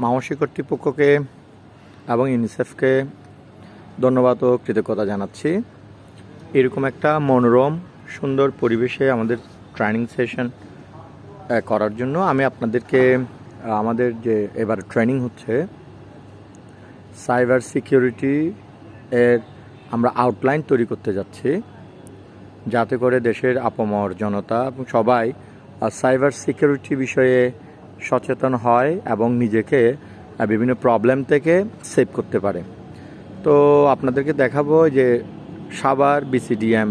মাওসী কর্তৃপক্ষকে এবং ইউনিসেফকে ধন্যবাদ ও কৃতজ্ঞতা জানাচ্ছি। এরকম একটা মনোরম সুন্দর পরিবেশে আমাদের ট্রেনিং সেশন করার জন্য আমি আপনাদেরকে আমাদের যে এবার ট্রেনিং হচ্ছে সাইবার সিকিউরিটি এর আমরা আউটলাইন তৈরি করতে যাচ্ছি, যাতে করে দেশের আপামর জনতা এবং সবাই সাইবার সিকিউরিটি বিষয়ে সচেতন হয় এবং নিজেকে বিভিন্ন প্রবলেম থেকে সেভ করতে পারে। তো আপনাদেরকে দেখাবো যে সাভার বিসিডিএম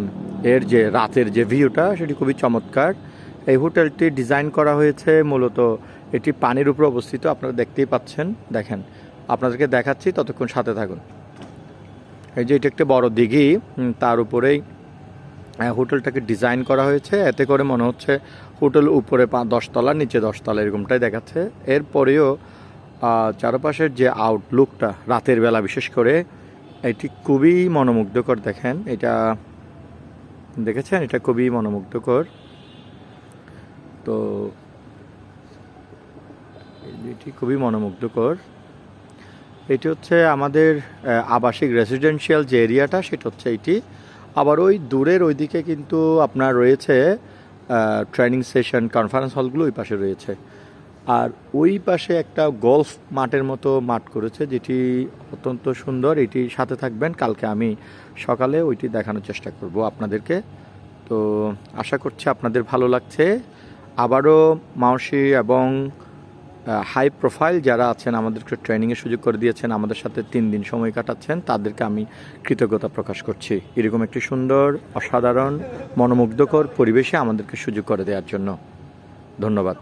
এর যে রাতের যে ভিউটা সেটি খুবই চমৎকার। এই হোটেলটি ডিজাইন করা হয়েছে মূলত, এটি পানির উপর অবস্থিত, আপনারা দেখতেই পাচ্ছেন। দেখেন, আপনাদেরকে দেখাচ্ছি, ততক্ষণ সাথে থাকুন। এই যে এটা একটা বড় দিঘি, তার উপরেই হোটেলটাকে ডিজাইন করা হয়েছে। এতে করে মনে হচ্ছে হোটেল উপরে 10 তলা, নিচে 10 তলা, এরকমটাই দেখাচ্ছে। এরপরেও চারপাশের যে আউটলুকটা রাতের বেলা বিশেষ করে এটি খুবই মনোমুগ্ধকর। দেখেন, এটা দেখেছেন, এটা খুবই মনোমুগ্ধকর। তো এটি খুবই মনোমুগ্ধকর। এটি হচ্ছে আমাদের আবাসিক রেসিডেন্সিয়াল যে এরিয়াটা, সেটা হচ্ছে এটি। আবার ওই দূরের ওইদিকে কিন্তু আপনার রয়েছে ট্রেনিং সেশন, কনফারেন্স হলগুলো ওই পাশে রয়েছে। আর ওই পাশে একটা গলফ মাঠের মতো মাঠ করেছে, যেটি অত্যন্ত সুন্দর। এটি সাথে থাকবেন, কালকে আমি সকালে ওইটি দেখানোর চেষ্টা করব আপনাদেরকে। তো আশা করছি আপনাদের ভালো লাগছে। আবারও মাওসী এবং হাই প্রোফাইল যারা আছেন, আমাদেরকে ট্রেনিংয়ের সুযোগ করে দিয়েছেন, আমাদের সাথে 3 দিন সময় কাটাচ্ছেন, তাদেরকে আমি কৃতজ্ঞতা প্রকাশ করছি এরকম একটি সুন্দর, অসাধারণ, মনোমুগ্ধকর পরিবেশে আমাদেরকে সুযোগ করে দেওয়ার জন্য। ধন্যবাদ।